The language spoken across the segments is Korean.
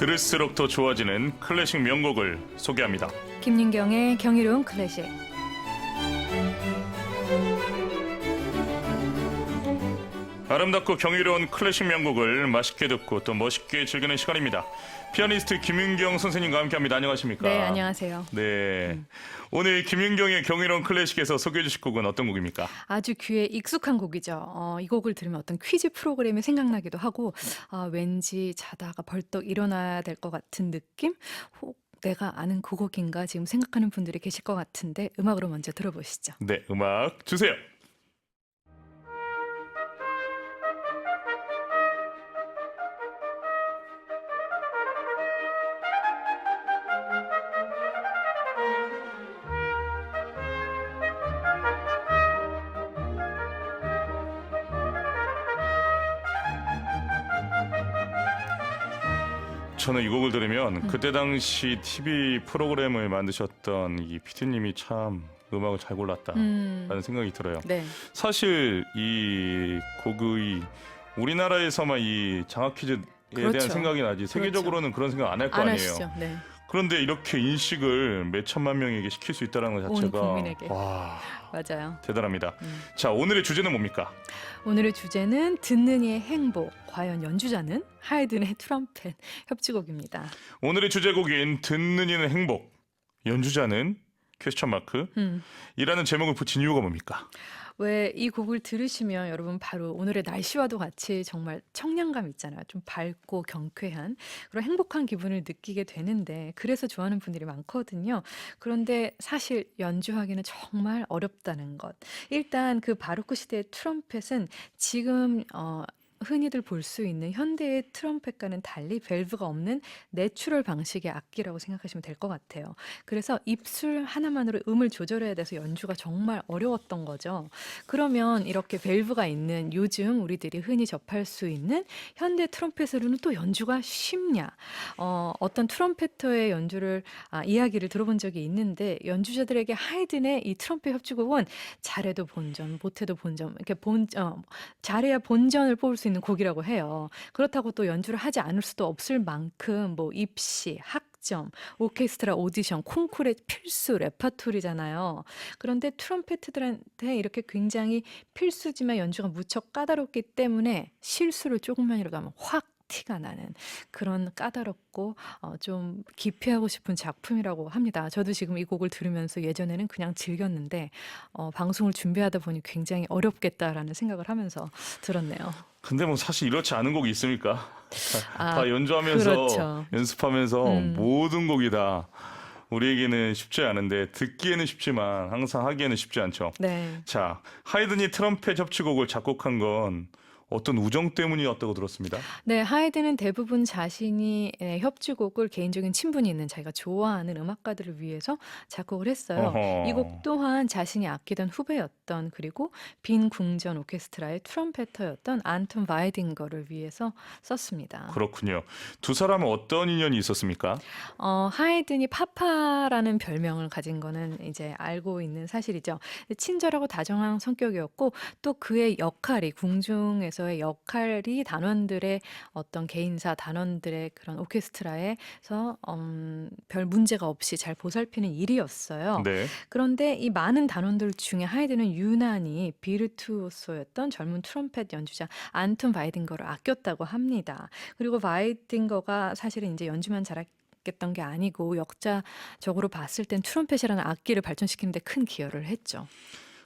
들을수록 더 좋아지는 클래식 명곡을 소개합니다. 김윤경의 경이로운 클래식. 아름답고 경이로운 클래식 명곡을 맛있게 듣고 또 멋있게 즐기는 시간입니다. 피아니스트 김윤경 선생님과 함께합니다. 안녕하십니까? 네, 안녕하세요. 네, 오늘 김윤경의 경이로운 클래식에서 소개해 주실 곡은 어떤 곡입니까? 아주 귀에 익숙한 곡이죠. 이 곡을 들으면 어떤 퀴즈 프로그램이 생각나기도 하고 왠지 자다가 벌떡 일어나야 될 것 같은 느낌? 혹 내가 아는 그 곡인가 지금 생각하는 분들이 계실 것 같은데 음악으로 먼저 들어보시죠. 네, 음악 주세요. 저는 이 곡을 들으면 그때 당시 TV 프로그램을 만드셨던 이 PD님이 참 음악을 잘 골랐다라는 생각이 들어요. 네. 사실 이 곡의 우리나라에서만 이 장학 퀴즈에 그렇죠. 대한 생각이 나지 세계적으로는 그런 생각 안 할 거 안 아니에요. 하시죠. 네. 그런데 이렇게 인식을 몇 천만 명에게 시킬 수 있다는 것 온 자체가 국민에게. 와, 맞아요. 대단합니다. 자, 오늘의 주제는 뭡니까? 오늘의 주제는 듣는 이의 행복. 과연 연주자는 하이든의 트럼펫 협주곡입니다. 오늘의 주제곡인 듣는 이는 행복, 연주자는 퀘스천 마크 이라는 제목을 붙인 이유가 뭡니까? 왜 이 곡을 들으시면 여러분 바로 오늘의 날씨와도 같이 정말 청량감 있잖아요. 좀 밝고 경쾌한 그런 행복한 기분을 느끼게 되는데 그래서 좋아하는 분들이 많거든요. 그런데 사실 연주하기는 정말 어렵다는 것. 일단 그 바로크 시대의 트럼펫은 지금 흔히들 볼 수 있는 현대의 트럼펫과는 달리 밸브가 없는 내추럴 방식의 악기라고 생각하시면 될 것 같아요. 그래서 입술 하나만으로 음을 조절해야 돼서 연주가 정말 어려웠던 거죠. 그러면 이렇게 밸브가 있는 요즘 우리들이 흔히 접할 수 있는 현대 트럼펫으로는 또 연주가 쉽냐? 어떤 트럼펫터의 연주를 이야기를 들어본 적이 있는데 연주자들에게 하이든의 이 트럼펫 협주곡은 잘해도 본전, 못해도 본전, 이렇게 잘해야 본전을 뽑을 수 있는 곡이라고 해요. 그렇다고 또 연주를 하지 않을 수도 없을 만큼 뭐 입시, 학점, 오케스트라 오디션, 콩쿠르의 필수 레파토리잖아요. 그런데 트럼펫들한테 이렇게 굉장히 필수지만 연주가 무척 까다롭기 때문에 실수를 조금만이라도 하면 확 티가 나는 그런 까다롭고 좀 기피하고 싶은 작품이라고 합니다. 저도 지금 이 곡을 들으면서 예전에는 그냥 즐겼는데 방송을 준비하다 보니 굉장히 어렵겠다라는 생각을 하면서 들었네요. 근데 뭐 사실 이렇지 않은 곡이 있습니까? 아, 다 연주하면서 그렇죠. 연습하면서 모든 곡이 다 우리에게는 쉽지 않은데 듣기에는 쉽지만 항상 하기에는 쉽지 않죠. 네. 자, 하이든이 트럼펫 협주곡을 작곡한 건 어떤 우정 때문이었다고 들었습니다. 네, 하이든은 대부분 자신이 협주곡을 개인적인 친분이 있는 자기가 좋아하는 음악가들을 위해서 작곡을 했어요. 이 곡 어허, 또한 자신이 아끼던 후배였던 그리고 빈 궁전 오케스트라의 트럼펫터였던 안톤 바이딩거를 위해서 썼습니다. 그렇군요. 두 사람은 어떤 인연이 있었습니까? 하이든이 파파라는 별명을 가진 거는 이제 알고 있는 사실이죠. 친절하고 다정한 성격이었고 또 그의 역할이 궁중에서의 역할이 단원들의 어떤 개인사 단원들의 그런 오케스트라에서 별 문제가 없이 잘 보살피는 일이었어요. 네. 그런데 이 많은 단원들 중에 하이든은 유난히 비르투오소였던 젊은 트럼펫 연주자 안톤 바이딩거를 아꼈다고 합니다. 그리고 바이딩거가 사실은 이제 연주만 잘했던 게 아니고 역사적으로 봤을 땐 트럼펫이라는 악기를 발전시키는 데 큰 기여를 했죠.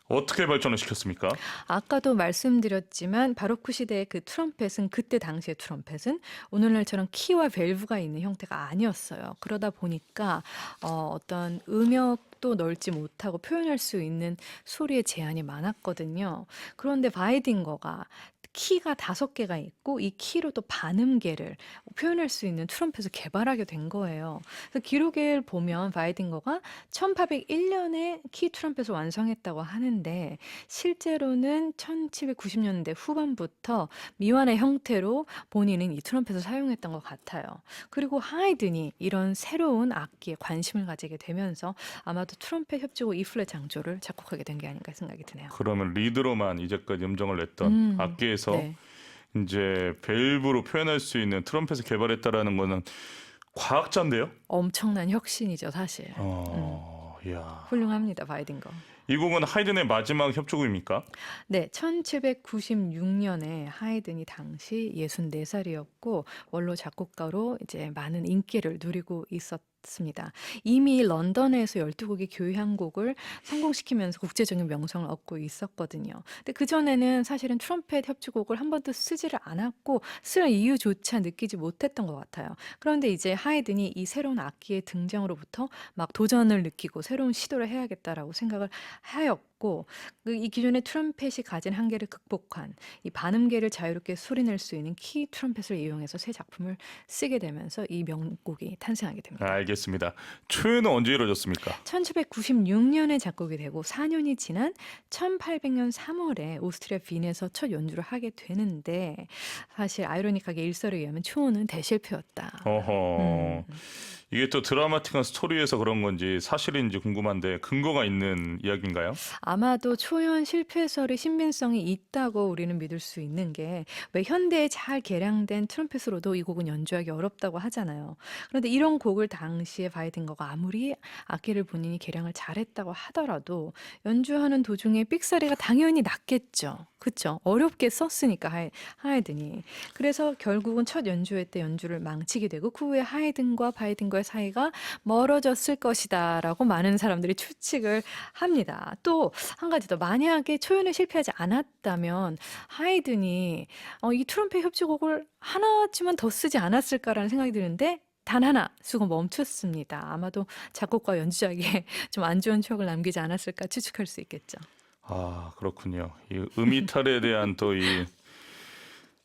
어떻게 발전을 시켰습니까? 아까도 말씀드렸지만 바로크 시대의 그 트럼펫은 그때 당시의 트럼펫은 오늘날처럼 키와 밸브가 있는 형태가 아니었어요. 그러다 보니까 어떤 음역도 넓지 못하고 표현할 수 있는 소리의 제한이 많았거든요. 그런데 바이딩거가 키가 5개가 있고 이 키로 또 반음계를 표현할 수 있는 트럼펫을 개발하게 된 거예요. 그래서 기록을 보면 바이딩거가 1801년에 키 트럼펫을 완성했다고 하는데 실제로는 1790년대 후반부터 미완의 형태로 본인은 이 트럼펫을 사용했던 것 같아요. 그리고 하이든이 이런 새로운 악기에 관심을 가지게 되면서 아마도 트럼펫 협주곡 E플랫 장조를 작곡하게 된 게 아닌가 생각이 드네요. 그러면 리드로만 이제까지 음정을 냈던 악기에서 네. 이제 밸브로 표현할 수 있는 트럼펫을 개발했다라는 거는 과학자인데요? 엄청난 혁신이죠, 사실. 이야. 훌륭합니다, 바이딩거. 이 곡은 하이든의 마지막 협주곡입니까? 네, 1796년에 하이든이 당시 64살이었고 원로 작곡가로 이제 많은 인기를 누리고 있었습니다. 이미 런던에서 12곡의 교향곡을 성공시키면서 국제적인 명성을 얻고 있었거든요. 근데 그전에는 사실은 트럼펫 협주곡을 한 번도 쓰지를 않았고 쓸 이유조차 느끼지 못했던 것 같아요. 그런데 이제 하이든이 이 새로운 악기의 등장으로부터 막 도전을 느끼고 새로운 시도를 해야겠다라고 생각을 하였고 이 기존의 트럼펫이 가진 한계를 극복한 이 반음계를 자유롭게 소리낼 수 있는 키 트럼펫을 이용해서 새 작품을 쓰게 되면서 이 명곡이 탄생하게 됩니다. 알겠습니다. 초연은 언제 이루어졌습니까? 1796년에 작곡이 되고 4년이 지난 1800년 3월에 오스트리아 빈에서 첫 연주를 하게 되는데 사실 아이러니하게 일설에 의하면 초원은 대실패였다. 어허. 음. 이게 또 드라마틱한 스토리에서 그런 건지 사실인지 궁금한데 근거가 있는 이야기인가요? 아마도 초연 실패설의 신빙성이 있다고 우리는 믿을 수 있는 게 왜 현대에 잘 개량된 트럼펫으로도 이 곡은 연주하기 어렵다고 하잖아요. 그런데 이런 곡을 당시에 바이든거가 아무리 악기를 본인이 개량을 잘했다고 하더라도 연주하는 도중에 삑사리가 당연히 났겠죠. 그쵸? 어렵게 썼으니까 하이든이. 그래서 결국은 첫 연주회 때 연주를 망치게 되고 그 후에 하이든과 바이든거의 사이가 멀어졌을 것이다라고 많은 사람들이 추측을 합니다. 또 한 가지 더 만약에 초연에 실패하지 않았다면 하이든이 이 트럼펫 협주곡을 하나쯤은 더 쓰지 않았을까라는 생각이 드는데 단 하나 쓰고 멈췄습니다. 아마도 작곡과 연주자에게 좀 안 좋은 추억을 남기지 않았을까 추측할 수 있겠죠. 아, 그렇군요. 이 음이탈에 대한 또 이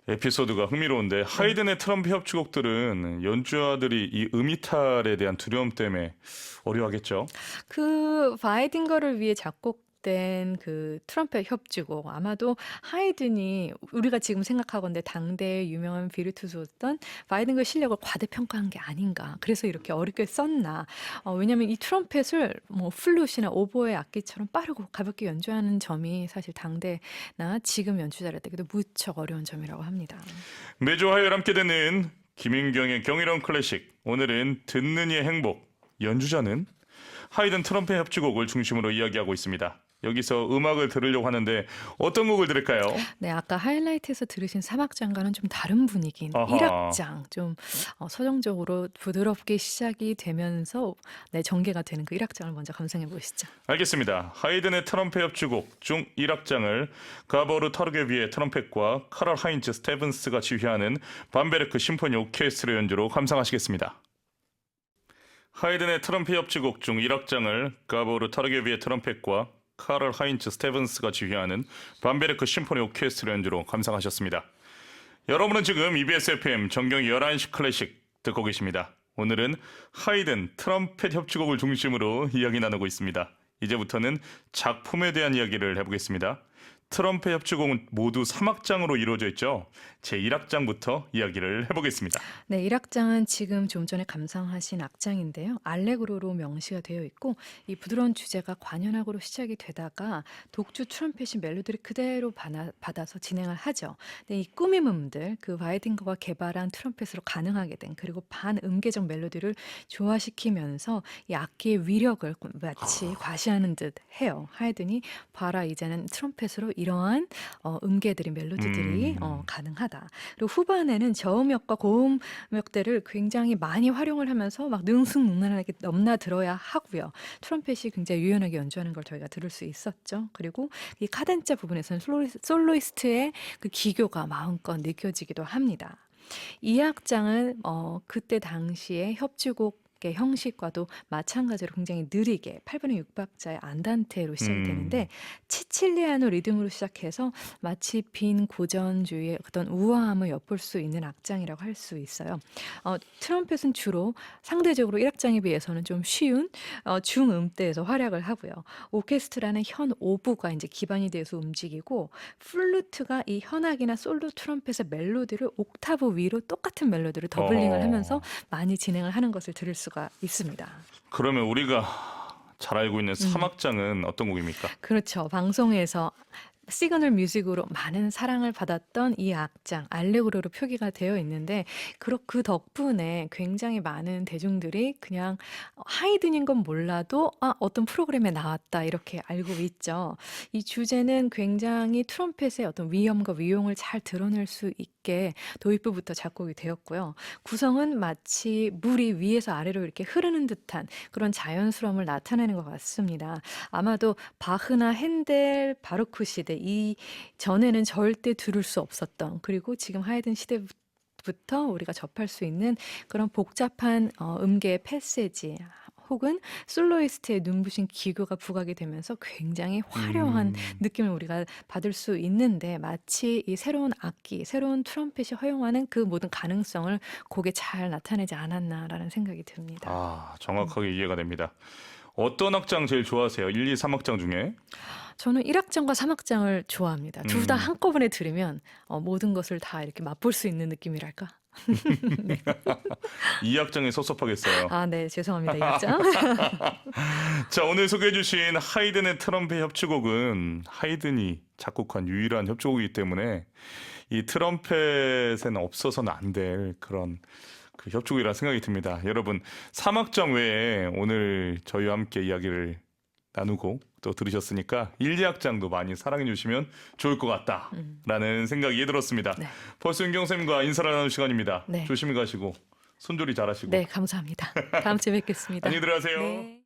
에피소드가 흥미로운데 하이든의 트럼펫 협주곡들은 연주자들이 이 음이탈에 대한 두려움 때문에 어려워하겠죠. 그 바이딩거를 위해 작곡된 그 트럼펫 협주곡 아마도 하이든이 우리가 지금 생각하건대 당대의 유명한 비르투스였던 바이딩거의 실력을 과대평가한 게 아닌가. 그래서 이렇게 어렵게 썼나. 왜냐하면 이 트럼펫을 뭐 플룻이나 오보에 악기처럼 빠르고 가볍게 연주하는 점이 사실 당대나 지금 연주자들에게도 무척 어려운 점이라고 합니다. 매주 화요일 함께 듣는 김윤경의 경이로운 클래식. 오늘은 듣는 이의 행복. 연주자는 하이든 트럼펫 협주곡을 중심으로 이야기하고 있습니다. 여기서 음악을 들으려고 하는데 어떤 곡을 들을까요? 네, 아까 하이라이트에서 들으신 사막장과는 좀 다른 분위기인 아하. 1악장 좀 서정적으로 부드럽게 시작이 되면서 네, 전개가 되는 그 1악장을 먼저 감상해 보시죠. 알겠습니다. 하이든의 트럼펫 협주곡 중 1악장을 가버르 타르게비의 트럼펫과 카럴 하인츠 스테븐스가 지휘하는 밤베르크 심포니 오케스트라 연주로 감상하시겠습니다. 하이든의 트럼펫 협주곡 중 1악장을 가보르 타르게비의 트럼펫과 카럴 하인츠 스테븐스가 지휘하는 밤베르크 심포니 오케스트라 연주로 감상하셨습니다. 여러분은 지금 EBS FM 정경이 11시 클래식 듣고 계십니다. 오늘은 하이든 트럼펫 협주곡을 중심으로 이야기 나누고 있습니다. 이제부터는 작품에 대한 이야기를 해보겠습니다. 트럼펫 협주곡은 모두 3악장으로 이루어져 있죠. 제1악장부터 이야기를 해보겠습니다. 네, 1악장은 지금 좀 전에 감상하신 악장인데요. 알레그로로 명시가 되어 있고 이 부드러운 주제가 관현악으로 시작이 되다가 독주 트럼펫이 멜로디를 그대로 받아서 진행을 하죠. 근데 이 꾸밈음들, 그 바이딩거가 개발한 트럼펫으로 가능하게 된 그리고 반음계적 멜로디를 조화시키면서 이 악기의 위력을 마치 과시하는 듯 해요. 하이든이 봐라 이제는 트럼펫으로 이러한 멜로디들이 가능하다. 그리고 후반에는 저음역과 고음역대를 굉장히 많이 활용을 하면서 막 능숙능란하게 넘나들어야 하고요. 트럼펫이 굉장히 유연하게 연주하는 걸 저희가 들을 수 있었죠. 그리고 이 카덴자 부분에서는 솔로이스트의 그 기교가 마음껏 느껴지기도 합니다. 이 악장은 그때 당시에 협주곡 형식과도 마찬가지로 굉장히 느리게 8분의 6박자의 안단테로 시작이 되는데 치칠리아노 리듬으로 시작해서 마치 빈 고전주의의 어떤 우아함을 엿볼 수 있는 악장이라고 할 수 있어요. 트럼펫은 주로 상대적으로 1악장에 비해서는 좀 쉬운 중음대에서 활약을 하고요. 오케스트라는 현 5부가 이제 기반이 돼서 움직이고 플루트가 이 현악이나 솔로 트럼펫의 멜로디를 옥타브 위로 똑같은 멜로디를 더블링을 하면서 많이 진행을 하는 것을 들을 수가 있습니다. 그러면 우리가 잘 알고 있는 3악장은 어떤 곡입니까? 그렇죠. 방송에서 시그널 뮤직으로 많은 사랑을 받았던 이 악장 알레그로로 표기가 되어 있는데 그 덕분에 굉장히 많은 대중들이 그냥 하이든인 건 몰라도 '아 어떤 프로그램에 나왔다.' 이렇게 알고 있죠. 이 주제는 굉장히 트럼펫의 어떤 위엄과 위용을 잘 드러낼 수 있게 도입부부터 작곡이 되었고요. 구성은 마치 물이 위에서 아래로 이렇게 흐르는 듯한 그런 자연스러움을 나타내는 것 같습니다. 아마도 바흐나 핸델, 바로크 시대 이전에는 절대 들을 수 없었던, 그리고 지금 하이든 시대부터 우리가 접할 수 있는 그런 복잡한 음계의 패세지 혹은 솔로이스트의 눈부신 기교가 부각이 되면서 굉장히 화려한 음. 느낌을 우리가 받을 수 있는데, 마치 이 새로운 악기, 새로운 트럼펫이 허용하는 그 모든 가능성을 곡에 잘 나타내지 않았나라는 생각이 듭니다. 아, 정확하게 이해가 됩니다. 어떤 악장 제일 좋아하세요? 1, 2, 3악장 중에? 저는 1 악장과 3 악장을 좋아합니다. 둘 다 음. 한꺼번에 들으면 모든 것을 다 이렇게 맛볼 수 있는 느낌이랄까? 네. 2악장에 섭섭하겠어요. 아 네. 죄송합니다. 2 악장. 자, 오늘 소개해 주신 하이든의 트럼펫 협주곡은 하이든이 작곡한 유일한 협주곡이기 때문에 이 트럼펫에는 없어서는 안 될 그런 그 협주곡이라 생각이 듭니다. 여러분, 3악장 외에 오늘 저희와 함께 이야기를 나누고 또 들으셨으니까 1, 2악장도 많이 사랑해 주시면 좋을 것 같다라는 생각이 들었습니다. 네. 벌순경 쌤과 인사를 나눌 시간입니다. 네. 조심히 가시고 손조리 잘하시고 네 감사합니다. 다음 주에 뵙겠습니다. 안녕히 들어가세요. 네.